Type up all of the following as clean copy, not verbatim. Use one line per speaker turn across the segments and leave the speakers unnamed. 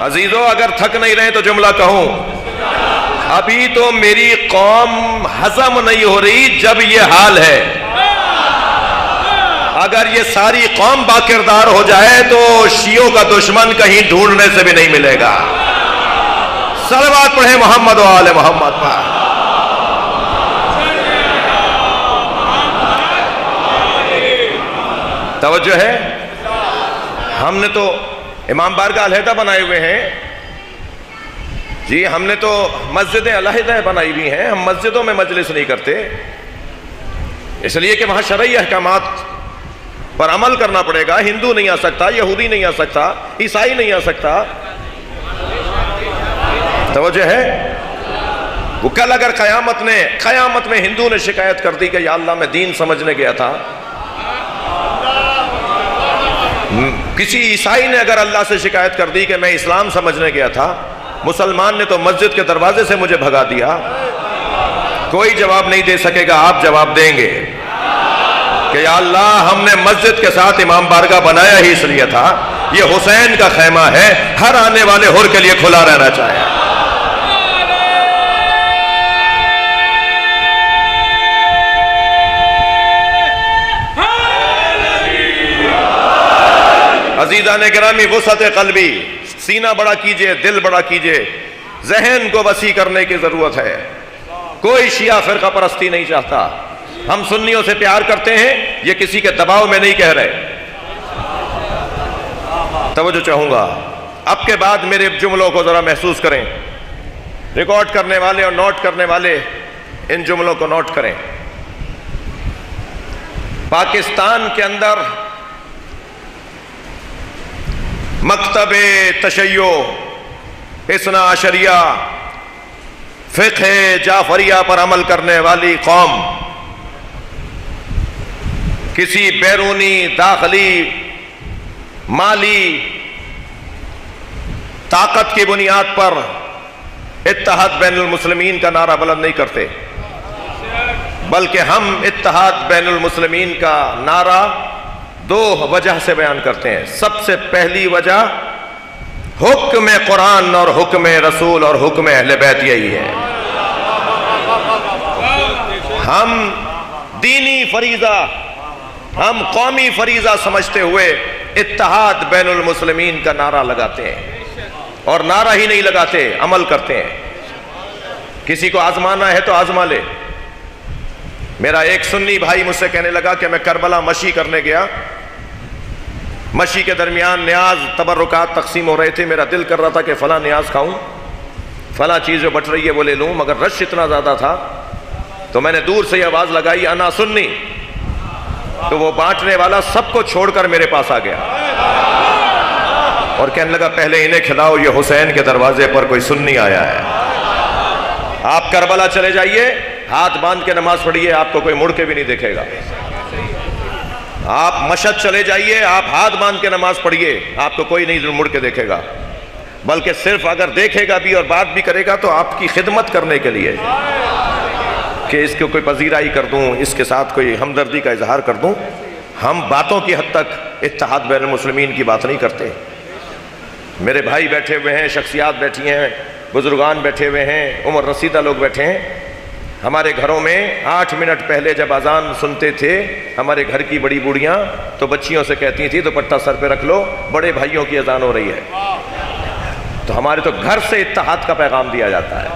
عزیزو اگر تھک نہیں رہے تو جملہ کہوں، ابھی تو میری قوم ہضم نہیں ہو رہی جب یہ حال ہے. اگر یہ ساری قوم باکردار ہو جائے تو شیعوں کا دشمن کہیں ڈھونڈنے سے بھی نہیں ملے گا. صلوات پڑھیں محمد و آل محمد پر. توجہ ہے. ہم نے تو امام بارگاہ علیحدہ بنائے ہوئے ہیں جی، ہم نے تو مسجدیں علیحدہ بنائی ہوئی ہیں. ہم مسجدوں میں مجلس نہیں کرتے، اس لیے کہ وہاں شرعی احکامات پر عمل کرنا پڑے گا. ہندو نہیں آ سکتا، یہودی نہیں آ سکتا، عیسائی نہیں آ سکتا. توجہ ہے. وہ کل اگر قیامت میں ہندو نے شکایت کر دی کہ یا اللہ میں دین سمجھنے گیا تھا، کسی عیسائی نے اگر اللہ سے شکایت کر دی کہ میں اسلام سمجھنے گیا تھا، مسلمان نے تو مسجد کے دروازے سے مجھے بھگا دیا، کوئی جواب نہیں دے سکے گا. آپ جواب دیں گے کہ یا اللہ ہم نے مسجد کے ساتھ امام بارگاہ بنایا ہی اس لیے تھا، یہ حسین کا خیمہ ہے، ہر آنے والے حر کے لیے کھلا رہنا چاہیے. عزیزان گرامی، وسعت قلبی، سینہ بڑا کیجئے، دل بڑا کیجئے، ذہن کو وسیع کرنے کی ضرورت ہے. کوئی شیعہ فرقہ پرستی نہیں چاہتا. ہم سنیوں سے پیار کرتے ہیں، یہ کسی کے دباؤ میں نہیں کہہ رہے. توجہ چاہوں گا. اب کے بعد میرے جملوں کو ذرا محسوس کریں. ریکارڈ کرنے والے اور نوٹ کرنے والے ان جملوں کو نوٹ کریں. پاکستان کے اندر مکتب تشیع، اثنا عشریہ، فقہ جعفریہ پر عمل کرنے والی قوم کسی بیرونی، داخلی، مالی طاقت کی بنیاد پر اتحاد بین المسلمین کا نعرہ بلند نہیں کرتے، بلکہ ہم اتحاد بین المسلمین کا نعرہ دو وجہ سے بیان کرتے ہیں. سب سے پہلی وجہ حکم قرآن اور حکم رسول اور حکم اہل بیت یہی ہے. ہم دینی فریضہ، ہم قومی فریضہ سمجھتے ہوئے اتحاد بین المسلمین کا نعرہ لگاتے ہیں، اور نعرہ ہی نہیں لگاتے، عمل کرتے ہیں. کسی کو آزمانا ہے تو آزما لے. میرا ایک سنی بھائی مجھ سے کہنے لگا کہ میں کربلا مشی کرنے گیا، مشی کے درمیان نیاز تبرکات تقسیم ہو رہے تھے، میرا دل کر رہا تھا کہ فلاں نیاز کھاؤں، فلاں چیز جو بٹ رہی ہے وہ لے لوں، مگر رش اتنا زیادہ تھا تو میں نے دور سے یہ آواز لگائی انا سنی، تو وہ بانٹنے والا سب کو چھوڑ کر میرے پاس آ گیا اور کہنے لگا پہلے انہیں کھلاؤ، یہ حسین کے دروازے پر کوئی سنی آیا ہے. آپ کربلا چلے جائیے، ہاتھ باندھ کے نماز پڑھیے، آپ کو کوئی مڑ کے بھی نہیں دیکھے گا. آپ مشہد چلے جائیے، آپ ہاتھ باندھ کے نماز پڑھیے، آپ کو کوئی نہیں مڑ کے دیکھے گا، بلکہ صرف اگر دیکھے گا بھی اور بات بھی کرے گا تو آپ کی خدمت کرنے کے لیے کہ اس کو کوئی پذیرائی کر دوں، اس کے ساتھ کوئی ہمدردی کا اظہار کر دوں. ہم باتوں کی حد تک اتحاد بین المسلمین کی بات نہیں کرتے. میرے بھائی بیٹھے ہوئے ہیں، شخصیات بیٹھی ہیں، بزرگان بیٹھے ہوئے ہیں، عمر رسیدہ لوگ بیٹھے ہیں. ہمارے گھروں میں 8 منٹ پہلے جب اذان سنتے تھے ہمارے گھر کی بڑی بوڑھیاں تو بچیوں سے کہتی تھیں دوپٹہ سر پہ رکھ لو، بڑے بھائیوں کی اذان ہو رہی ہے. تو ہمارے تو گھر سے اتحاد کا پیغام دیا جاتا ہے.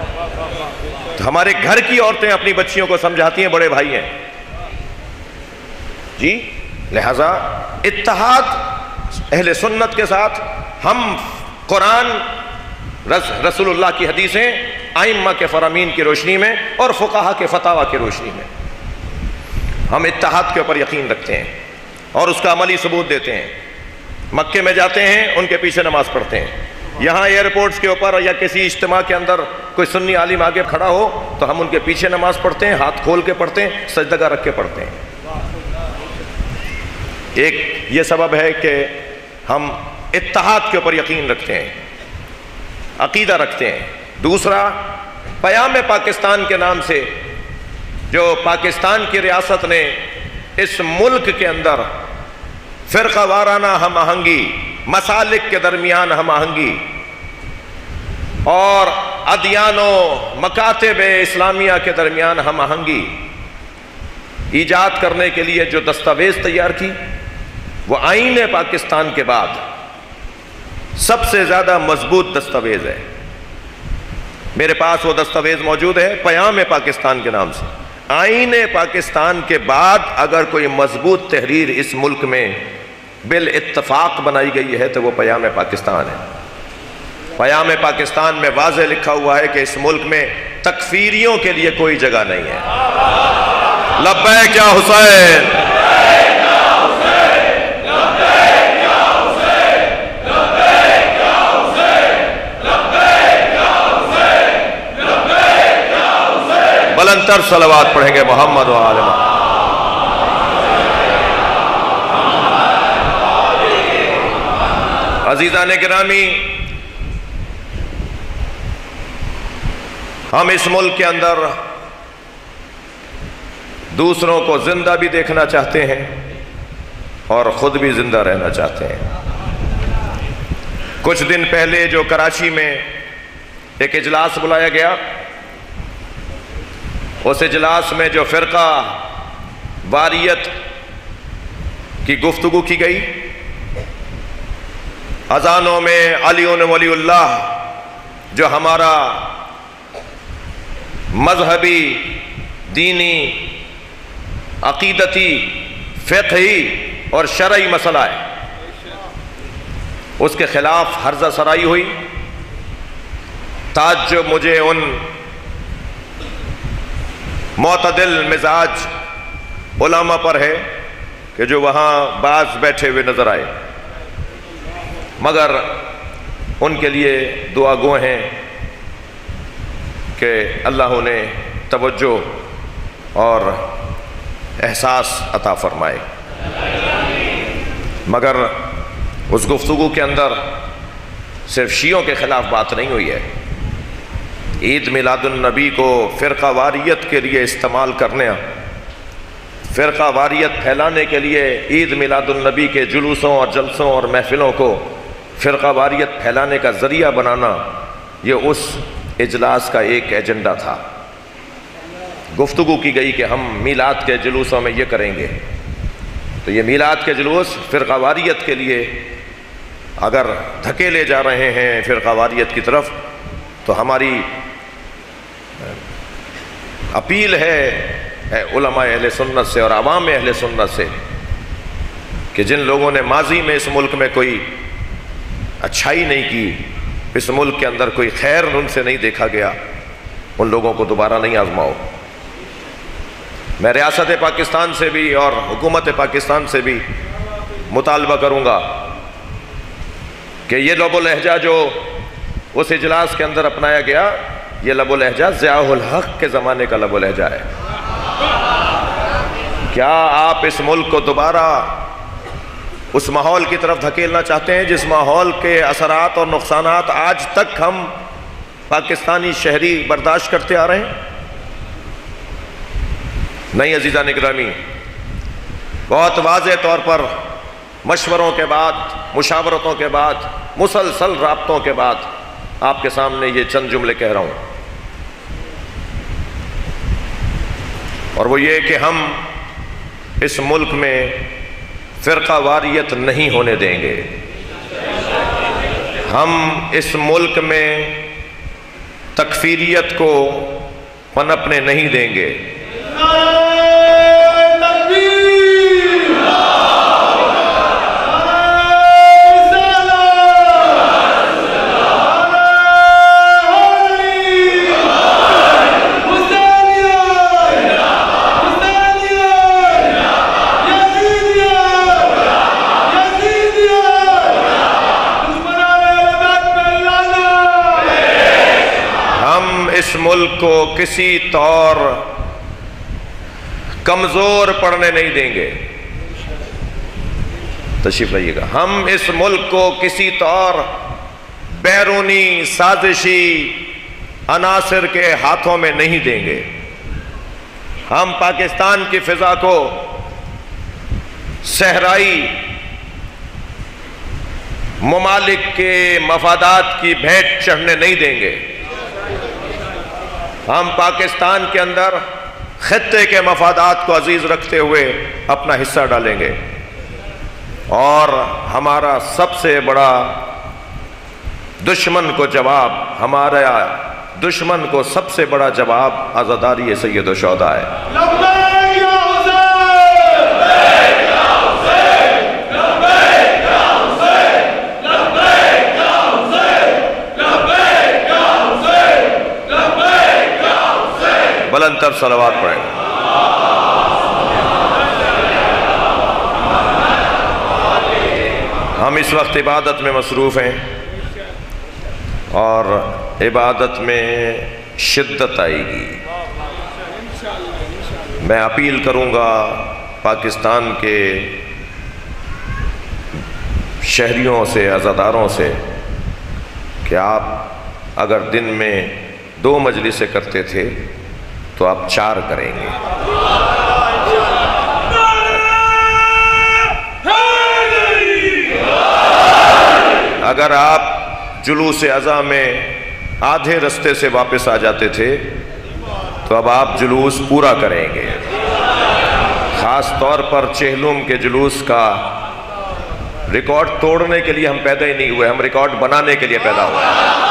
تو ہمارے گھر کی عورتیں اپنی بچیوں کو سمجھاتی ہیں بڑے بھائی ہیں جی. لہذا اتحاد اہل سنت کے ساتھ، ہم قرآن، رسول اللہ کی حدیثیں، ائمہ کے فرامین کی روشنی میں اور فقہا کے فتاوی کی روشنی میں ہم اتحاد کے اوپر یقین رکھتے ہیں اور اس کا عملی ثبوت دیتے ہیں. مکے میں جاتے ہیں، ان کے پیچھے نماز پڑھتے ہیں. یہاں ایئرپورٹس کے اوپر یا کسی اجتماع کے اندر کوئی سنی عالم آگے کھڑا ہو تو ہم ان کے پیچھے نماز پڑھتے ہیں، ہاتھ کھول کے پڑھتے ہیں، سجدگاہ رکھ کے پڑھتے ہیں. ایک یہ سبب ہے کہ ہم اتحاد کے اوپر یقین رکھتے ہیں، عقیدہ رکھتے ہیں. دوسرا، پیام پاکستان کے نام سے جو پاکستان کی ریاست نے اس ملک کے اندر فرقہ وارانہ ہم آہنگی، مسالک کے درمیان ہم آہنگی اور ادیان و مکاتب اسلامیہ کے درمیان ہم آہنگی ایجاد کرنے کے لیے جو دستاویز تیار کی، وہ آئین پاکستان کے بعد سب سے زیادہ مضبوط دستاویز ہے۔ میرے پاس وہ دستاویز موجود ہے پیام پاکستان کے نام سے۔ آئین پاکستان کے بعد اگر کوئی مضبوط تحریر اس ملک میں بالاتفاق بنائی گئی ہے تو وہ پیام پاکستان ہے۔ پیام پاکستان میں واضح لکھا ہوا ہے کہ اس ملک میں تکفیریوں کے لیے کوئی جگہ نہیں ہے۔ لبیک یا حسین، بلندتر صلوات پڑھیں گے محمد و آل محمد۔ عزیزان گرامی، ہم اس ملک کے اندر دوسروں کو زندہ بھی دیکھنا چاہتے ہیں اور خود بھی زندہ رہنا چاہتے ہیں۔ کچھ دن پہلے جو کراچی میں ایک اجلاس بلایا گیا، اس اجلاس میں جو فرقہ واریت کی گفتگو کی گئی، اذانوں میں علی ولی اللہ جو ہمارا مذہبی، دینی، عقیدتی، فقہی اور شرعی مسئلہ ہے، اس کے خلاف ہرزہ سرائی ہوئی۔ تعجب مجھے ان معتدل مزاج علماء پر ہے کہ جو وہاں بعض بیٹھے ہوئے نظر آئے، مگر ان کے لیے دعا گو ہیں کہ اللہ انہیں توجہ اور احساس عطا فرمائے۔ مگر اس گفتگو کے اندر صرف شیعوں کے خلاف بات نہیں ہوئی ہے۔ عید میلاد النبی کو فرقہ واریت کے لیے استعمال کرنے، فرقہ واریت پھیلانے کے لیے عید میلاد النبی کے جلوسوں اور جلسوں اور محفلوں کو فرقہ واریت پھیلانے کا ذریعہ بنانا، یہ اس اجلاس کا ایک ایجنڈا تھا۔ گفتگو کی گئی کہ ہم میلاد کے جلوسوں میں یہ کریں گے، تو یہ میلاد کے جلوس فرقہ واریت کے لیے اگر دھکیلے جا رہے ہیں فرقہ واریت کی طرف، تو ہماری اپیل ہے علماء اہل سنت سے اور عوام اہل سنت سے کہ جن لوگوں نے ماضی میں اس ملک میں کوئی اچھائی نہیں کی، اس ملک کے اندر کوئی خیر ان سے نہیں دیکھا گیا، ان لوگوں کو دوبارہ نہیں آزماؤ۔ میں ریاست پاکستان سے بھی اور حکومت پاکستان سے بھی مطالبہ کروں گا کہ یہ لب و لہجہ جو اس اجلاس کے اندر اپنایا گیا، یہ لب و لہجہ ضیاء الحق کے زمانے کا لب و لہجہ ہے۔ کیا آپ اس ملک کو دوبارہ اس ماحول کی طرف دھکیلنا چاہتے ہیں جس ماحول کے اثرات اور نقصانات آج تک ہم پاکستانی شہری برداشت کرتے آ رہے ہیں؟ نہیں عزیزان گرامی، بہت واضح طور پر مشوروں کے بعد، مشاورتوں کے بعد، مسلسل رابطوں کے بعد آپ کے سامنے یہ چند جملے کہہ رہا ہوں، اور وہ یہ کہ ہم اس ملک میں فرقہ واریت نہیں ہونے دیں گے۔ ہم اس ملک میں تکفیریت کو پنپنے نہیں دیں گے۔ اس ملک کو کسی طور کمزور پڑنے نہیں دیں گے۔ تشریف لائیے گا۔ ہم اس ملک کو کسی طور بیرونی سازشی عناصر کے ہاتھوں میں نہیں دیں گے۔ ہم پاکستان کی فضا کو صحرائی ممالک کے مفادات کی بھیٹ چڑھنے نہیں دیں گے۔ ہم پاکستان کے اندر خطے کے مفادات کو عزیز رکھتے ہوئے اپنا حصہ ڈالیں گے، اور ہمارا سب سے بڑا دشمن کو جواب، ہمارا دشمن کو سب سے بڑا جواب عزاداری سید الشہداء ہے۔ بلند تر صلوات پڑھیں گے۔ ہم اس وقت عبادت میں مصروف ہیں، اور عبادت میں شدت آئے گی۔ میں اپیل کروں گا پاکستان کے شہریوں سے، عزاداروں سے، کہ آپ اگر دن میں 2 مجلسیں کرتے تھے تو آپ 4 کریں گے۔ اگر آپ جلوس اضحیٰ میں آدھے رستے سے واپس آ جاتے تھے تو اب آپ جلوس پورا کریں گے۔ خاص طور پر چہلم کے جلوس کا ریکارڈ توڑنے کے لیے ہم پیدا ہی نہیں ہوئے، ہم ریکارڈ بنانے کے لیے پیدا ہوئے ہیں۔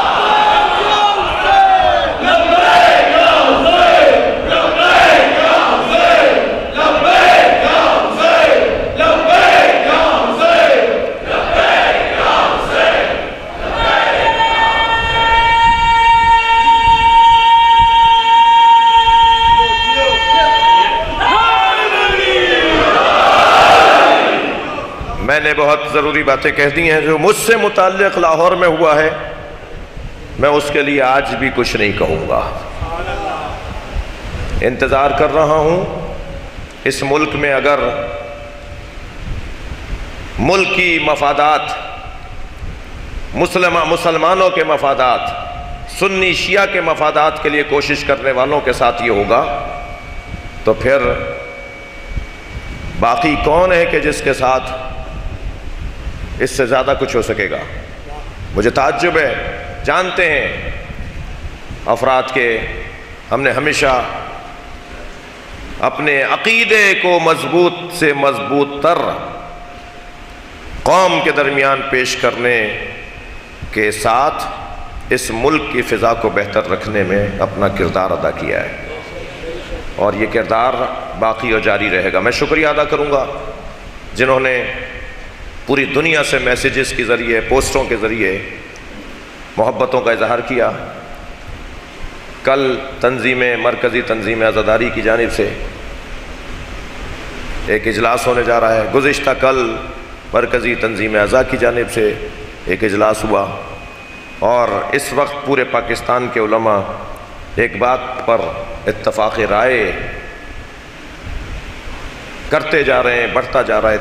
میں نے بہت ضروری باتیں کہہ دی ہیں جو مجھ سے متعلق لاہور میں ہوا ہے، میں اس کے لیے آج بھی کچھ نہیں کہوں گا۔ انتظار کر رہا ہوں اس ملک میں اگر ملکی مفادات، مسلمانوں کے مفادات، سنی شیعہ کے مفادات کے لیے کوشش کرنے والوں کے ساتھ یہ ہوگا، تو پھر باقی کون ہے کہ جس کے ساتھ اس سے زیادہ کچھ ہو سکے گا؟ مجھے تعجب ہے، جانتے ہیں افراد کے ہم نے ہمیشہ اپنے عقیدے کو مضبوط سے مضبوط تر قوم کے درمیان پیش کرنے کے ساتھ اس ملک کی فضا کو بہتر رکھنے میں اپنا کردار ادا کیا ہے، اور یہ کردار باقی اور جاری رہے گا۔ میں شکریہ ادا کروں گا جنہوں نے پوری دنیا سے میسیجز کے ذریعے، پوسٹوں کے ذریعے محبتوں کا اظہار کیا۔ کل مرکزی تنظیم عزاداری کی جانب سے ایک اجلاس ہونے جا رہا ہے، گزشتہ کل مرکزی تنظیم اعضاء کی جانب سے ایک اجلاس ہوا، اور اس وقت پورے پاکستان کے علماء ایک بات پر اتفاق رائے کرتے جا رہے ہیں، بڑھتا جا رہا ہے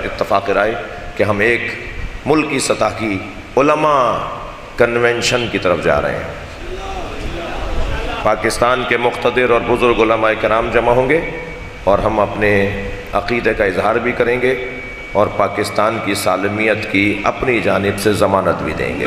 اتفاق رائے کہ ہم ایک ملکی سطح کی علماء کنونشن کی طرف جا رہے ہیں۔ پاکستان کے مقتدر اور بزرگ علماء کرام جمع ہوں گے، اور ہم اپنے عقیدے کا اظہار بھی کریں گے، اور پاکستان کی سالمیت کی اپنی جانب سے ضمانت بھی دیں گے۔